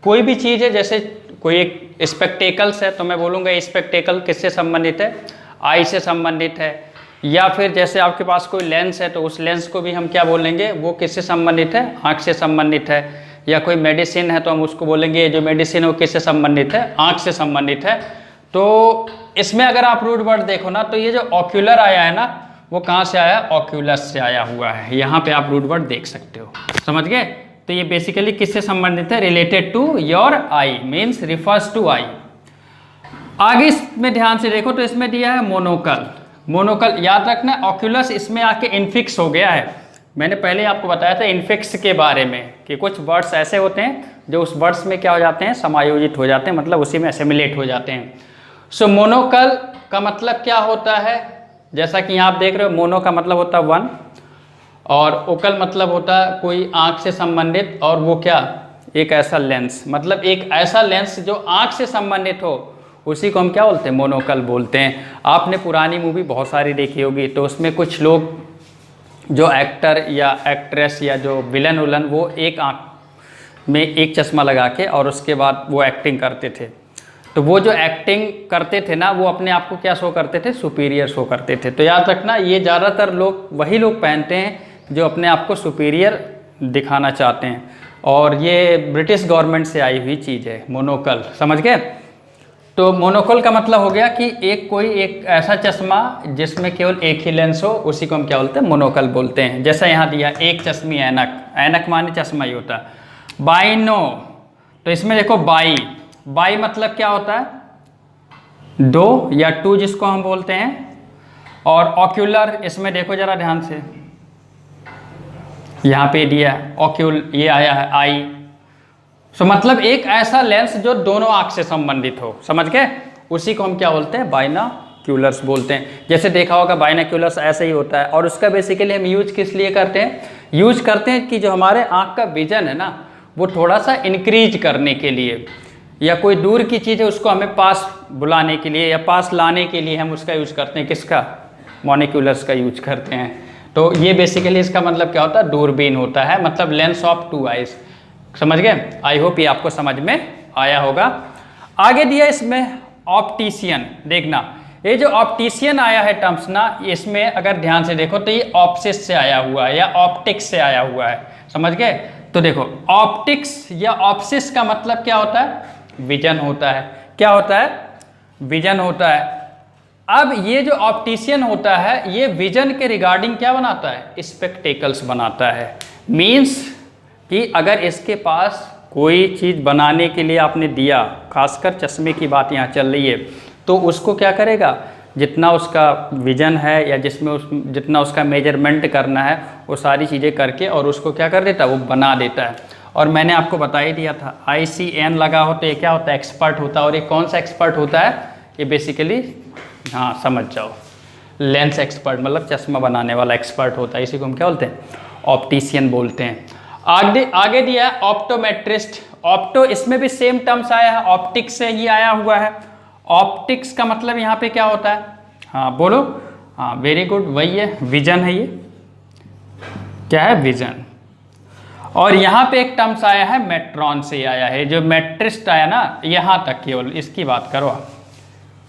कोई भी चीज़ है, जैसे कोई एक स्पेक्टेकल्स है तो मैं बोलूँगा ये स्पेक्टेकल किससे संबंधित है, आई से संबंधित है। या फिर जैसे आपके पास कोई लेंस है तो उस लेंस को भी हम क्या बोलेंगे, वो किससे संबंधित है, आँख से संबंधित है। या कोई मेडिसिन है तो हम उसको बोलेंगे ये जो मेडिसिन है वो किससे संबंधित है, आँख से संबंधित है। तो इसमें अगर आप रूट वर्ड देखो ना, तो ये जो ऑक्यूलर आया है ना, वो कहाँ से आया, ऑक्यूलस से आया हुआ है। यहाँ पे आप रूट वर्ड देख सकते हो, समझ गए। तो ये बेसिकली किससे संबंधित है, related to your eye, means refers to eye. आगे इसमें ध्यान से देखो तो इसमें दिया है मोनोकल। मोनोकल याद रखना, ऑक्यूलस इसमें आके इनफिक्स हो गया है। मैंने पहले आपको बताया था इनफिक्स के बारे में कि कुछ वर्ड्स ऐसे होते हैं जो उस वर्ड्स में क्या हो जाते हैं, समायोजित हो जाते हैं, मतलब उसी में एसिमिलेट हो जाते हैं। सो मोनोकल का मतलब क्या होता है, जैसा कि यहाँ आप देख रहे हो, मोनो का मतलब होता है वन, और ओकल मतलब होता है कोई आँख से संबंधित, और वो क्या, एक ऐसा लेंस, मतलब एक ऐसा लेंस जो आँख से संबंधित हो, उसी को हम क्या बोलते हैं, मोनोकल बोलते हैं। आपने पुरानी मूवी बहुत सारी देखी होगी, तो उसमें कुछ लोग जो एक्टर या एक्ट्रेस या जो विलन उलन, वो एक आँख में एक चश्मा लगा के और उसके बाद वो एक्टिंग करते थे। तो वो जो एक्टिंग करते थे ना, वो अपने आप को क्या शो करते थे, सुपीरियर शो करते थे। तो याद रखना, ये ज़्यादातर लोग वही लोग पहनते हैं जो अपने आप को सुपीरियर दिखाना चाहते हैं, और ये ब्रिटिश गवर्नमेंट से आई हुई चीज़ है मोनोकल, समझ गए। तो मोनोकल का मतलब हो गया कि एक ऐसा चश्मा जिसमें केवल एक ही लेंस हो, उसी को हम क्या बोलते हैं, मोनोकल बोलते हैं। जैसा यहाँ दिया एक चश्मी ऐनक, ऐनक माने चश्मा ही होता है। बाइनो, तो इसमें देखो बाई, बाई मतलब क्या होता है, दो या टू जिसको हम बोलते हैं। और ऑक्यूलर, इसमें देखो जरा ध्यान से, यहाँ पे दिया ऑक्यूल, ये आया है आई। सो मतलब एक ऐसा लेंस जो दोनों आंख से संबंधित हो, समझ गए, उसी को हम क्या बोलते हैं, बाइनोक्यूलर्स बोलते हैं। जैसे देखा होगा बाइनोक्यूलर्स ऐसे ही होता है। और उसका बेसिकली हम यूज किस लिए करते हैं, यूज करते हैं कि जो हमारे आंख का विजन है ना, वो थोड़ा सा इंक्रीज करने के लिए, या कोई दूर की चीज़ है उसको हमें पास बुलाने के लिए या पास लाने के लिए हम उसका यूज करते हैं, किसका, मोनोक्यूलर्स का यूज करते हैं। तो ये बेसिकली इसका मतलब क्या होता है, दूरबीन होता है, मतलब लेंस ऑफ टू आइज। समझ गए, आई होप ये आपको समझ में आया होगा। आगे दिया इसमें ऑप्टिशियन, देखना ये जो ऑप्टिशियन आया है टर्म्स ना, इसमें अगर ध्यान से देखो तो ये ऑप्सिस से आया हुआ है या ऑप्टिक्स से आया हुआ है, समझ गए। तो देखो ऑप्टिक्स या ऑप्सिस का मतलब क्या होता है, विजन होता है। क्या होता है, विजन होता है। अब ये जो ऑप्टिशियन होता है ये विजन के रिगार्डिंग क्या बनाता है, स्पेक्टेकल्स बनाता है। मीन्स कि अगर इसके पास कोई चीज़ बनाने के लिए आपने दिया, खासकर चश्मे की बात यहाँ चल रही है, तो उसको क्या करेगा, जितना उसका विजन है या जितना उसका मेजरमेंट करना है वो सारी चीज़ें करके और उसको क्या कर देता है, वो बना देता है। और मैंने आपको बता ही दिया था ICN लगा हो तो ये क्या होता है, एक्सपर्ट होता है। और ये कौन सा एक्सपर्ट होता है, ये बेसिकली, हाँ समझ जाओ, लेंस एक्सपर्ट, मतलब चश्मा बनाने वाला एक्सपर्ट होता है, इसी को हम क्या बोलते हैं, ऑप्टिशियन बोलते हैं। आगे दिया है ऑप्टोमेट्रिस्ट। ऑप्टो, इसमें भी सेम टर्म्स आया है, ऑप्टिक्स से ही आया हुआ है। ऑप्टिक्स का मतलब यहाँ पे क्या होता है, हाँ बोलो, हाँ वेरी गुड, वही है, विजन है। ये क्या है, विजन। और यहाँ पे एक टर्म्स आया है मेट्रॉन से आया है, जो मेट्रिस्ट आया ना, यहाँ तक केवल इसकी बात करो आप,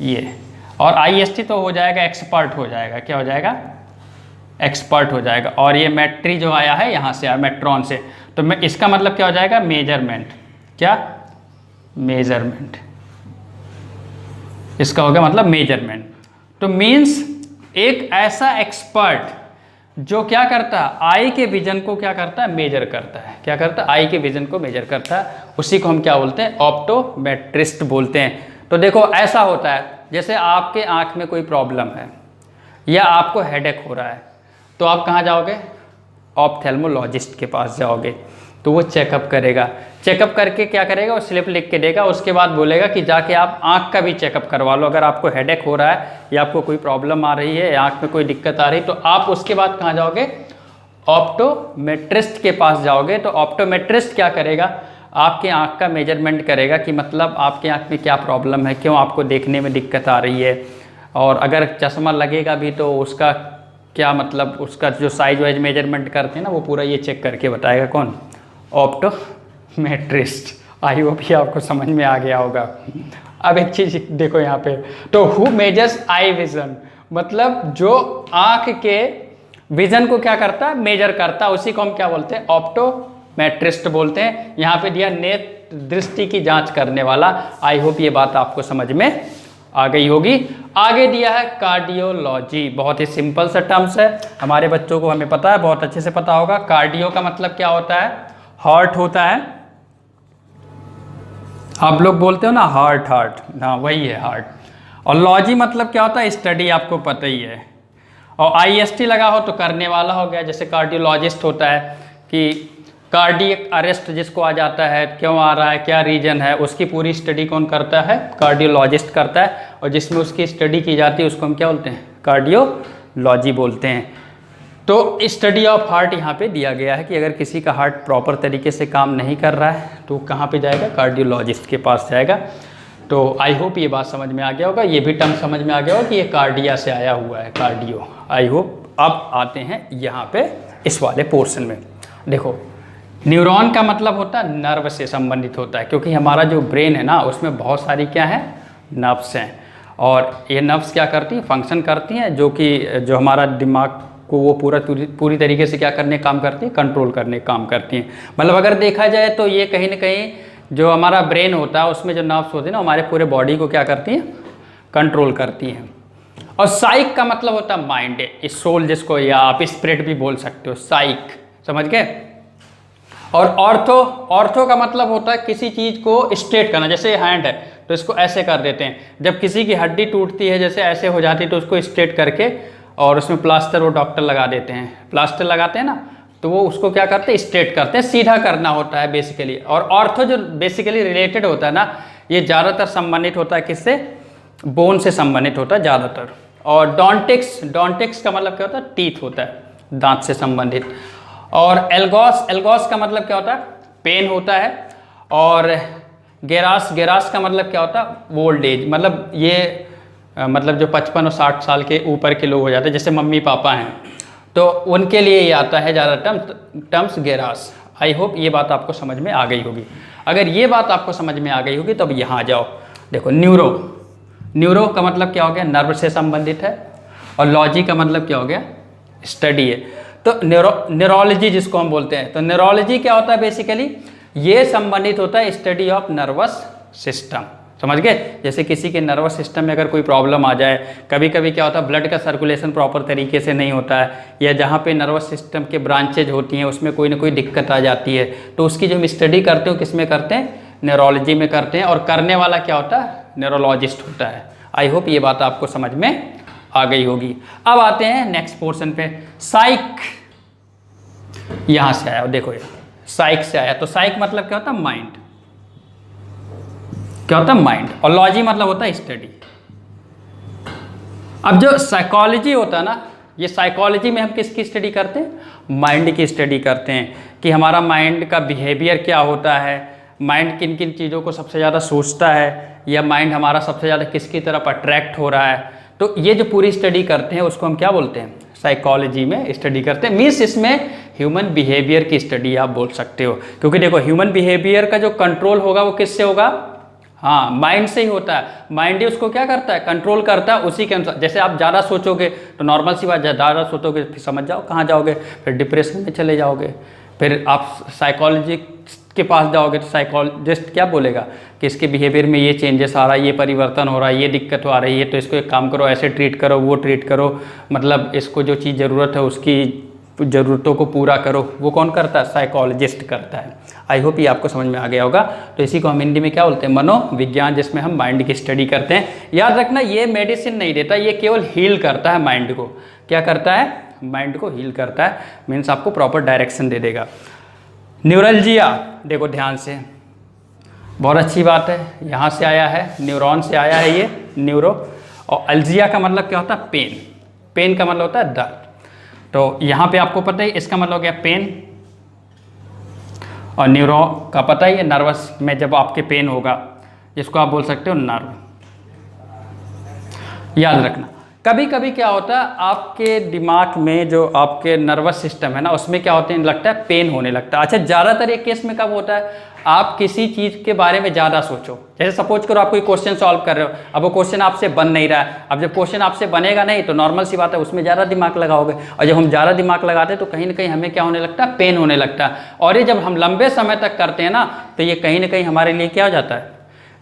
ये। और IST तो हो जाएगा, एक्सपर्ट हो जाएगा, क्या हो जाएगा, एक्सपर्ट हो जाएगा। और ये मेट्री जो आया है यहाँ से आया, मेट्रॉन से, तो मैं इसका मतलब क्या हो जाएगा, मेजरमेंट। क्या, मेजरमेंट, इसका हो गया मतलब मेजरमेंट। तो मीन्स एक ऐसा एक्सपर्ट जो क्या करता है, आई के विजन को क्या करता है, मेजर करता है। क्या करता है, आई के विजन को मेजर करता है, उसी को हम क्या बोलते हैं, ऑप्टोमेट्रिस्ट बोलते हैं। तो देखो ऐसा होता है, जैसे आपके आंख में कोई प्रॉब्लम है या आपको हेडेक हो रहा है, तो आप कहाँ जाओगे, ऑप्थेल्मोलॉजिस्ट के पास जाओगे, तो वो चेकअप करेगा। चेकअप करके क्या करेगा, वो स्लिप लिख के देगा, उसके बाद बोलेगा कि जाके आप आंख का भी चेकअप करवा लो। अगर आपको हेडेक हो रहा है या आपको कोई प्रॉब्लम आ रही है या आंख में कोई दिक्कत आ रही है, तो आप उसके बाद कहाँ जाओगे, ऑप्टोमेट्रिस्ट के पास जाओगे। तो ऑप्टोमेट्रिस्ट क्या करेगा, आपके आंख का मेजरमेंट करेगा कि मतलब आपके आंख में क्या प्रॉब्लम है, क्यों आपको देखने में दिक्कत आ रही है। और अगर चश्मा लगेगा भी तो उसका क्या मतलब, उसका जो साइज वाइज मेजरमेंट करते हैं ना, वो पूरा ये चेक करके बताएगा, कौन, ऑप्टोमेट्रिस्ट। आई होप ये आपको समझ में आ गया होगा। अब एक चीज देखो यहाँ पे, तो हु मेजर्स आई विजन, मतलब जो आंख के विजन को क्या करता है, मेजर करता है, उसी को हम क्या बोलते हैं, ऑप्टोमेट्रिस्ट बोलते हैं। यहाँ पे दिया नेत्र दृष्टि की जांच करने वाला। आई होप ये बात आपको समझ में आ गई होगी। आगे दिया है कार्डियोलॉजी, बहुत ही सिंपल सा टर्म्स है, हमारे बच्चों को हमें पता है, बहुत अच्छे से पता होगा। कार्डियो का मतलब क्या होता है, हार्ट होता है। आप लोग बोलते हो ना हार्ट, हाँ वही है हार्ट। और लॉजी मतलब क्या होता है, स्टडी, आपको पता ही है। और IST लगा हो तो करने वाला हो गया, जैसे कार्डियोलॉजिस्ट होता है कि कार्डियक अरेस्ट जिसको आ जाता है, क्यों आ रहा है, क्या रीजन है, उसकी पूरी स्टडी कौन करता है, कार्डियोलॉजिस्ट करता है। और जिसमें उसकी स्टडी की जाती है उसको हम क्या बोलते हैं, कार्डियोलॉजी बोलते हैं। तो स्टडी ऑफ हार्ट यहाँ पे दिया गया है कि अगर किसी का हार्ट प्रॉपर तरीके से काम नहीं कर रहा है तो कहाँ पे जाएगा, कार्डियोलॉजिस्ट के पास जाएगा। तो आई होप ये बात समझ में आ गया होगा, ये भी टर्म समझ में आ गया होगा कि ये कार्डिया से आया हुआ है, कार्डियो। I hope. अब आते हैं यहाँ पे इस वाले पोर्शन में। देखो न्यूरॉन का मतलब होता है नर्व से संबंधित होता है, क्योंकि हमारा जो ब्रेन है ना उसमें बहुत सारी क्या है, नर्व्स हैं। और ये नर्व्स क्या करती हैं, फंक्शन करती हैं, जो हमारा दिमाग को वो पूरी तरीके से क्या करने काम करती है, कंट्रोल करने काम करती हैं। मतलब अगर देखा जाए तो ये कहीं ना कहीं जो हमारा ब्रेन होता है उसमें जो नर्व्स होती हैं ना, हमारे पूरे बॉडी को क्या करती हैं, कंट्रोल करती हैं। और साइक का मतलब होता है माइंड, इस सोल जिसको, या आप स्पिरिट भी बोल सकते हो, साइक, समझ गए। और ऑर्थो का मतलब होता है किसी चीज़ को स्ट्रेट करना, जैसे हैंड है तो इसको ऐसे कर देते हैं। जब किसी की हड्डी टूटती है जैसे ऐसे हो जाती है तो उसको स्ट्रेट करके और उसमें प्लास्टर वो डॉक्टर लगा देते हैं, प्लास्टर लगाते हैं ना, तो वो उसको क्या करते हैं, स्ट्रेट करते हैं, सीधा करना होता है बेसिकली। और ऑर्थो जो बेसिकली रिलेटेड होता है ना, ये ज़्यादातर संबंधित होता है किससे, बोन से संबंधित होता है ज़्यादातर। और डॉन्टिक्स का मतलब क्या होता है, टीथ होता है, दांत से संबंधित। और एल्गोस का मतलब क्या होता है, पेन होता है। और गेरास का मतलब क्या होता है, ओल्ड एज, मतलब ये मतलब जो 55 और 60 साल के ऊपर के लोग हो जाते हैं, जैसे मम्मी पापा हैं, तो उनके लिए ये आता है ज़्यादा टर्म्स गेरास। आई होप ये बात आपको समझ में आ गई होगी। अगर ये बात आपको समझ में आ गई होगी तो अब यहाँ आ जाओ। देखो न्यूरो का मतलब क्या हो गया, नर्व से संबंधित है। और लॉजी का मतलब क्या हो गया, स्टडी है। तो न्यूरोलॉजी जिसको हम बोलते हैं, तो न्यूरोलॉजी क्या होता है, बेसिकली ये संबंधित होता है स्टडी ऑफ नर्वस सिस्टम। समझ गए, जैसे किसी के नर्वस सिस्टम में अगर कोई प्रॉब्लम आ जाए, कभी कभी क्या होता है, ब्लड का सर्कुलेशन प्रॉपर तरीके से नहीं होता है, या जहाँ पे नर्वस सिस्टम के ब्रांचेज होती हैं उसमें कोई ना कोई दिक्कत आ जाती है, तो उसकी जो हम स्टडी करते हो किस में करते हैं, न्यूरोलॉजी में करते हैं। और करने वाला क्या होता है, न्यूरोलॉजिस्ट होता है। आई होप ये बात आपको समझ में आ गई होगी। अब आते हैं नेक्स्ट पोर्शन पे, साइक। यहाँ से आया, देखो ये साइक से आया, तो साइक मतलब क्या होता है, माइंड, क्या होता है, माइंड। और लॉजी मतलब होता है स्टडी। अब जो साइकोलॉजी होता है ना, ये साइकोलॉजी में हम किसकी स्टडी करते हैं, माइंड की स्टडी करते हैं, कि हमारा माइंड का बिहेवियर क्या होता है, माइंड किन किन चीज़ों को सबसे ज़्यादा सोचता है, या माइंड हमारा सबसे ज़्यादा किसकी तरफ अट्रैक्ट हो रहा है। तो ये जो पूरी स्टडी करते हैं उसको हम क्या बोलते हैं, साइकोलॉजी में स्टडी करते हैं। मीन्स इसमें ह्यूमन बिहेवियर की स्टडी आप बोल सकते हो, क्योंकि देखो ह्यूमन बिहेवियर का जो कंट्रोल होगा वो किससे होगा, हाँ, माइंड से ही होता है। माइंड ही उसको क्या करता है, कंट्रोल करता है। उसी के अनुसार, जैसे आप ज़्यादा सोचोगे तो नॉर्मल सी बात, ज़्यादा सोचोगे फिर समझ जाओ कहाँ जाओगे, फिर डिप्रेशन में चले जाओगे। फिर आप साइकोलॉजिस्ट के पास जाओगे तो साइकोलॉजिस्ट क्या बोलेगा कि इसके बिहेवियर में ये चेंजेस आ रहा है, ये परिवर्तन हो रहा है, ये दिक्कत आ रही है, तो इसको एक काम करो, ऐसे ट्रीट करो, वो ट्रीट करो, मतलब इसको जो चीज़ ज़रूरत है उसकी ज़रूरतों को पूरा करो। वो कौन करता है, साइकोलॉजिस्ट करता है। आई होप ये आपको समझ में आ गया होगा। तो इसी को हम हिंदी में क्या बोलते हैं, मनोविज्ञान, जिसमें हम माइंड की स्टडी करते हैं। याद रखना, ये मेडिसिन नहीं देता, ये केवल हील करता है माइंड को। क्या करता है, माइंड को हील करता है, मीन्स आपको प्रॉपर डायरेक्शन दे देगा। न्यूरल्जिया, देखो ध्यान से, बहुत अच्छी बात है, यहाँ से आया है, न्यूरॉन से आया है ये न्यूरो। और अल्जिया का मतलब क्या होता है, पेन। पेन का मतलब होता है दर्द। तो यहाँ पे आपको पता ही, इसका मतलब हो गया पेन। और न्यूरो का पता ही है, नर्वस में जब आपके पेन होगा, जिसको आप बोल सकते हो नर्व। याद रखना, कभी कभी क्या होता है, आपके दिमाग में जो आपके नर्वस सिस्टम है ना, उसमें क्या होते हैं, लगता है पेन होने लगता है। अच्छा, ज़्यादातर एक केस में कब होता है, आप किसी चीज़ के बारे में ज़्यादा सोचो। जैसे सपोज करो आप कोई क्वेश्चन सॉल्व कर रहे हो, अब वो क्वेश्चन आपसे बन नहीं रहा है। अब जब क्वेश्चन आपसे बनेगा नहीं तो नॉर्मल सी बात है, उसमें ज़्यादा दिमाग लगाओगे। और जब हम ज़्यादा दिमाग लगाते हैं तो कहीं ना कहीं हमें क्या होने लगता है, पेन होने लगता है। और ये जब हम लंबे समय तक करते हैं ना, तो ये कहीं ना कहीं हमारे लिए क्या हो जाता है,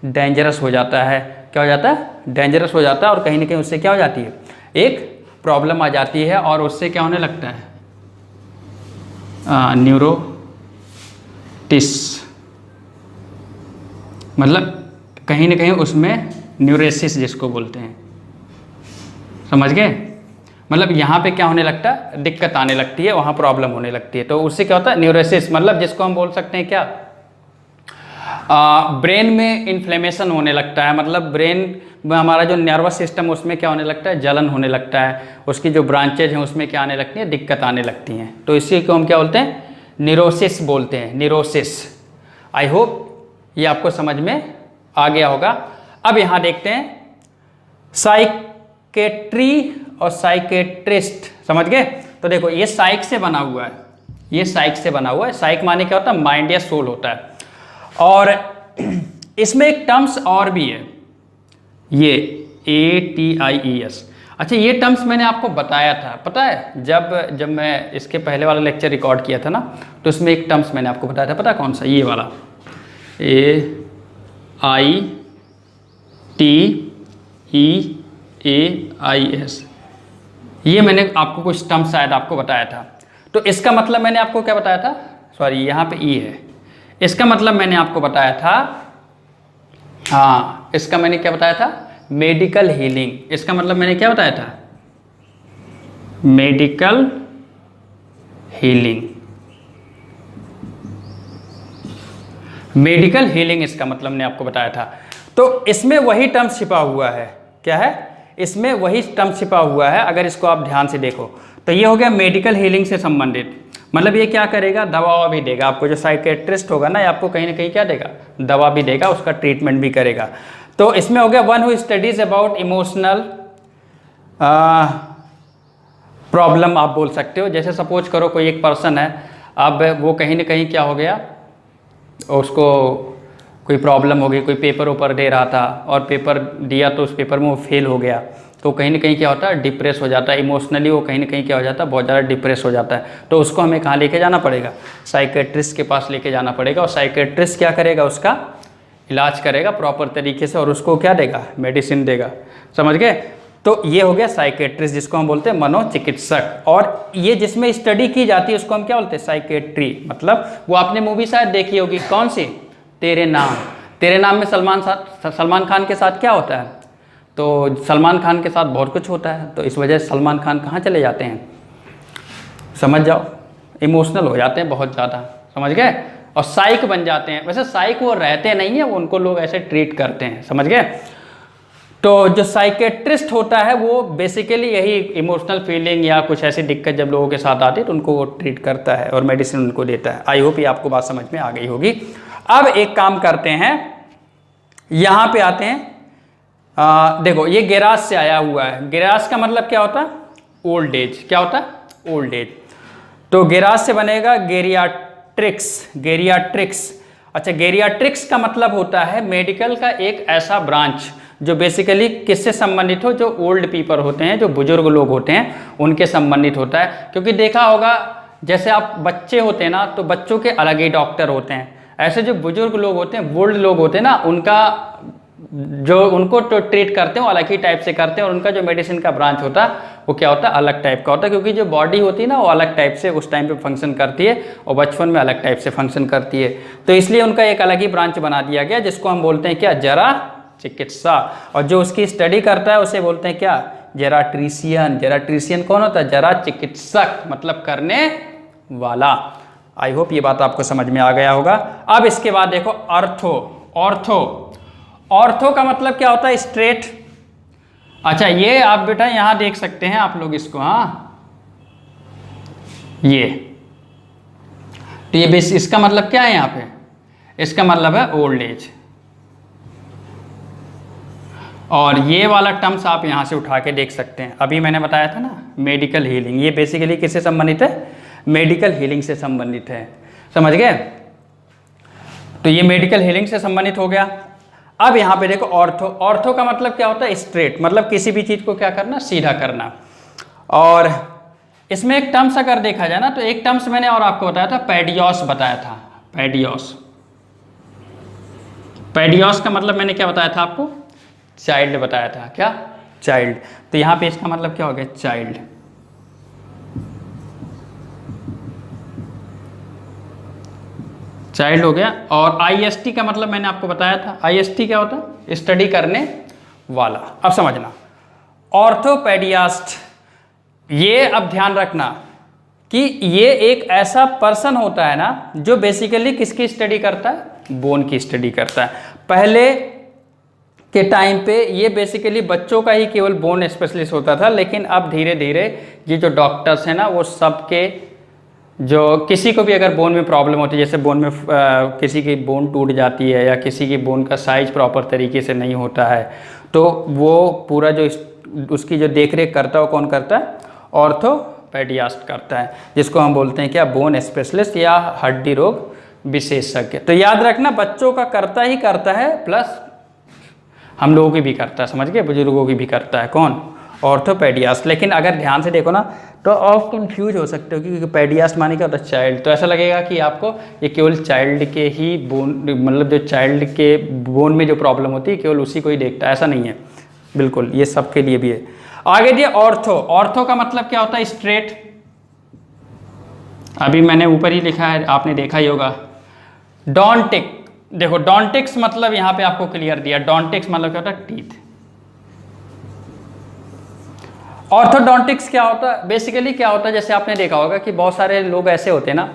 डेंजरस हो जाता है। क्या हो जाता है, डेंजरस हो जाता है। और कहीं ना कहीं उससे क्या हो जाती है, एक प्रॉब्लम आ जाती है, और उससे क्या होने लगता है, न्यूरोटिस, मतलब कहीं ना कहीं उसमें न्यूरेसिस जिसको बोलते हैं, समझ गए। मतलब यहाँ पे क्या होने लगता है, दिक्कत आने लगती है, वहाँ प्रॉब्लम होने लगती है। तो उससे क्या होता है, न्यूरेसिस, मतलब जिसको हम बोल सकते हैं क्या, ब्रेन में इन्फ्लेमेशन होने लगता है। मतलब ब्रेन में हमारा जो नर्वस सिस्टम, उसमें क्या होने लगता है, जलन होने लगता है। उसकी जो ब्रांचेज हैं उसमें क्या आने लगती है, दिक्कत आने लगती हैं। तो इसी को हम क्या बोलते हैं, न्यूरोसिस बोलते हैं, न्यूरोसिस। आई होप ये आपको समझ में आ गया होगा। अब यहाँ देखते हैं साइकेट्री और साइकेट्रिस्ट, समझ गए। तो देखो ये साइक से बना हुआ है, ये साइक से बना हुआ है। साइक माने क्या होता है, माइंड या सोल होता है। और इसमें एक टर्म्स और भी है, ये ATIES। अच्छा, ये टर्म्स मैंने आपको बताया था, पता है, जब मैं इसके पहले वाला लेक्चर रिकॉर्ड किया था ना, तो इसमें एक टर्म्स मैंने आपको बताया था, पता कौन सा, ये वाला AITEAIS। ये मैंने आपको कुछ टर्म्स शायद आपको बताया था। तो इसका मतलब मैंने आपको क्या बताया था, सॉरी यहाँ पे E है। इसका मतलब मैंने आपको बताया था, हाँ, इसका मैंने क्या बताया था, मेडिकल हीलिंग। इसका मतलब मैंने क्या बताया था, मेडिकल हीलिंग। मेडिकल हीलिंग इसका मतलब मैंने आपको बताया था। तो इसमें वही टर्म छिपा हुआ है, क्या है, इसमें वही टर्म छिपा हुआ है। अगर इसको आप ध्यान से देखो तो ये हो गया मेडिकल हीलिंग से संबंधित। मतलब ये क्या करेगा, दवा भी देगा आपको। जो साइकेट्रिस्ट होगा ना, ये आपको कहीं ना कहीं क्या देगा, दवा भी देगा, उसका ट्रीटमेंट भी करेगा। तो इसमें हो गया one who studies about emotional problem आप बोल सकते हो। जैसे सपोज करो कोई एक पर्सन है, अब वो कहीं ना कहीं क्या हो गया, उसको कोई प्रॉब्लम हो गई, कोई पेपर ऊपर दे रहा था और पेपर दिया तो उस पेपर में वो फेल हो गया, तो कहीं ना कहीं क्या होता है, डिप्रेस हो जाता है। इमोशनली वो कहीं ना कहीं क्या हो जाता है, बहुत ज़्यादा डिप्रेस हो जाता है। तो उसको हमें कहाँ लेके जाना पड़ेगा, साइकेट्रिस्ट के पास लेके जाना पड़ेगा। और साइकेट्रिस्ट क्या करेगा, उसका इलाज करेगा प्रॉपर तरीके से और उसको क्या देगा, मेडिसिन देगा। समझ गए। तो ये हो गया साइकेट्रिस्ट, जिसको हम बोलते हैं मनोचिकित्सक। और ये जिसमें स्टडी की जाती है उसको हम क्या बोलते हैं, साइकेट्री। मतलब वो आपने मूवी शायद देखी होगी, कौन सी, तेरे नाम। तेरे नाम में सलमान खान के साथ क्या होता है, तो सलमान खान के साथ बहुत कुछ होता है। तो इस वजह से सलमान खान कहाँ चले जाते हैं, समझ जाओ, इमोशनल हो जाते हैं बहुत ज़्यादा, समझ गए, और साइक बन जाते हैं। वैसे साइक वो रहते नहीं है, उनको लोग ऐसे ट्रीट करते हैं, समझ गए। तो जो साइकेट्रिस्ट होता है वो बेसिकली यही इमोशनल फीलिंग या कुछ ऐसी दिक्कत जब लोगों के साथ आती है तो उनको वो ट्रीट करता है और मेडिसिन उनको देता है। आई होप ये आपको बात समझ में आ गई होगी। अब एक काम करते हैं, यहाँ पे आते हैं। देखो ये गेरास से आया हुआ है। गेरास का मतलब क्या होता है, ओल्ड एज। क्या होता है, ओल्ड एज। तो गेरास से बनेगा गेरियाट्रिक्स। गेरियाट्रिक्स, अच्छा, गेरियाट्रिक्स का मतलब होता है मेडिकल का एक ऐसा ब्रांच जो बेसिकली किससे संबंधित हो, जो ओल्ड पीपल होते हैं, जो बुजुर्ग लोग होते हैं, उनके संबंधित होता है। क्योंकि देखा होगा जैसे आप बच्चे होते हैं ना, तो बच्चों के अलग ही डॉक्टर होते हैं। ऐसे जो बुजुर्ग लोग होते हैं, ओल्ड लोग होते हैं ना, उनका जो उनको तो ट्रीट करते हैं वो अलग ही टाइप से करते हैं। और उनका जो मेडिसिन का ब्रांच होता है वो क्या होता है, अलग टाइप का होता है। क्योंकि जो बॉडी होती है ना, वो अलग टाइप से उस टाइम पे फंक्शन करती है और बचपन में अलग टाइप से फंक्शन करती है। तो इसलिए उनका एक अलग ही ब्रांच बना दिया गया, जिसको हम बोलते हैं क्या, जरा चिकित्सा। और जो उसकी स्टडी करता है उसे बोलते हैं क्या, जेराट्रिशियन। जेराट्रिशियन कौन होता है, जरा चिकित्सक, मतलब करने वाला। आई होप ये बात आपको समझ में आ गया होगा। अब इसके बाद देखो ऑर्थो। ऑर्थो, ऑर्थो का मतलब क्या होता है, स्ट्रेट। अच्छा ये आप बेटा यहां देख सकते हैं आप लोग इसको, हाँ ये, तो ये बेस, इसका मतलब क्या है यहाँ पे, इसका मतलब है ओल्ड एज। और ये वाला टर्म्स आप यहाँ से उठा के देख सकते हैं। अभी मैंने बताया था ना मेडिकल हीलिंग, ये बेसिकली किससे संबंधित है, मेडिकल हीलिंग से संबंधित है, समझ गए। तो ये मेडिकल हीलिंग से संबंधित हो गया। अब यहाँ पे देखो ऑर्थो। ऑर्थो का मतलब क्या होता है, स्ट्रेट, मतलब किसी भी चीज़ को क्या करना, सीधा करना। और इसमें एक टर्म्स अगर देखा जाए ना, तो एक टर्म्स मैंने और आपको बताया था, पैडियोस बताया था। पैडियोस, पैडियोस का मतलब मैंने क्या बताया था आपको, चाइल्ड बताया था। क्या, चाइल्ड। तो यहाँ पे इसका मतलब क्या हो गया, चाइल्ड। चाइल्ड हो गया। और आईएसटी का मतलब मैंने आपको बताया था। आईएसटी क्या होता है, स्टडी करने वाला। अब समझना, ऑर्थोपेडियास्ट, ये अब ध्यान रखना कि ये एक ऐसा पर्सन होता है ना जो बेसिकली किसकी स्टडी करता है, बोन की स्टडी करता है। पहले के टाइम पे ये बेसिकली बच्चों का ही केवल बोन स्पेशलिस्ट होता था, लेकिन अब धीरे धीरे ये जो डॉक्टर्स हैं ना, वो सबके, जो किसी को भी अगर बोन में प्रॉब्लम होती है, जैसे बोन में किसी की बोन टूट जाती है या किसी की बोन का साइज प्रॉपर तरीके से नहीं होता है, तो वो पूरा जो उसकी जो देख रेख करता है वो कौन करता है, ऑर्थोपेडियास्ट करता है, जिसको हम बोलते हैं क्या, बोन स्पेशलिस्ट या हड्डी रोग विशेषज्ञ। तो याद रखना, बच्चों का करता ही करता है, प्लस हम लोगों की भी करता है, समझ गए, बुजुर्गों की भी करता है, कौन, ऑर्थोपेडियास्ट। लेकिन अगर ध्यान से देखो ना तो आप कंफ्यूज हो सकते हो, क्योंकि पेडियास्ट माने क्या होता है, चाइल्ड। तो ऐसा लगेगा कि आपको ये केवल चाइल्ड के ही बोन, मतलब जो चाइल्ड के बोन में जो प्रॉब्लम होती है केवल उसी को ही देखता है, ऐसा नहीं है, बिल्कुल ये सबके लिए भी है। आगे दिए ऑर्थो। ऑर्थो का मतलब क्या होता है, स्ट्रेट। अभी मैंने ऊपर ही लिखा है, आपने देखा ही होगा। डॉन्टिक, देखो डॉन्टिक्स मतलब यहाँ पे आपको क्लियर दिया। डॉन्टिक्स मतलब क्या होता है, टीथ। ऑर्थोडोंटिक्स क्या होता है, बेसिकली क्या होता है, जैसे आपने देखा होगा कि बहुत सारे लोग ऐसे होते हैं ना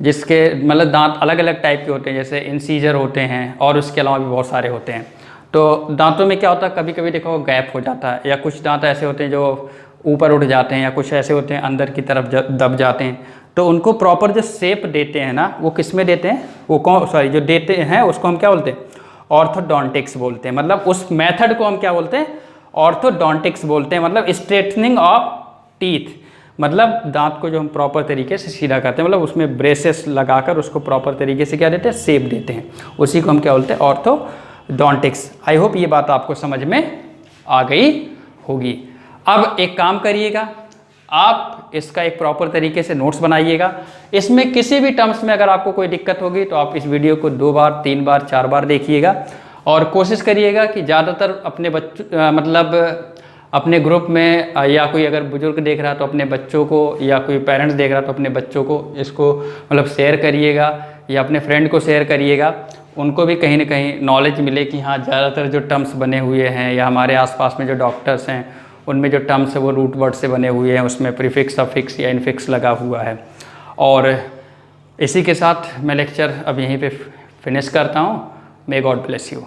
जिसके मतलब दांत अलग अलग टाइप के होते हैं, जैसे इंसीजर होते हैं और उसके अलावा भी बहुत सारे होते हैं। तो दांतों में क्या होता है, कभी कभी देखो गैप हो जाता है, या कुछ दांत ऐसे होते हैं जो ऊपर उठ जाते हैं, या कुछ ऐसे होते हैं अंदर की तरफ दब जाते हैं। तो उनको प्रॉपर जो शेप देते हैं ना, वो किस में देते हैं, वो कौन सॉरी जो देते हैं उसको हम क्या बोलते हैं, ऑर्थोडोंटिक्स बोलते हैं। मतलब उस मेथड को हम क्या बोलते हैं, ऑर्थोडोंटिक्स बोलते हैं। मतलब स्ट्रेटनिंग ऑफ टीथ, मतलब दांत को जो हम प्रॉपर तरीके से सीधा करते हैं, मतलब उसमें ब्रेसेस लगाकर उसको प्रॉपर तरीके से क्या देते हैं, शेप देते हैं, उसी को हम क्या बोलते हैं, ऑर्थोडोंटिक्स। आई होप ये बात आपको समझ में आ गई होगी। अब एक काम करिएगा, आप इसका एक प्रॉपर तरीके से नोट्स बनाइएगा। इसमें किसी भी टर्म्स में अगर आपको कोई दिक्कत होगी तो आप इस वीडियो को 2 बार 3 बार 4 बार देखिएगा, और कोशिश करिएगा कि ज़्यादातर अपने बच्चों मतलब अपने ग्रुप में या कोई अगर बुजुर्ग देख रहा है तो अपने बच्चों को, या कोई पेरेंट्स देख रहा है तो अपने बच्चों को इसको मतलब शेयर करिएगा, या अपने फ्रेंड को शेयर करिएगा, उनको भी कहीं ना कहीं नॉलेज मिले कि हाँ ज़्यादातर जो टर्म्स बने हुए हैं, या हमारे आसपास में जो डॉक्टर्स हैं उनमें जो टर्म्स है वो रूट वर्ड से बने हुए हैं, उसमें प्रीफिक्स सफिक्स या इनफिक्स लगा हुआ है। और इसी के साथ मैं लेक्चर अब यहीं पे फिनिश करता हूँ। May God bless you.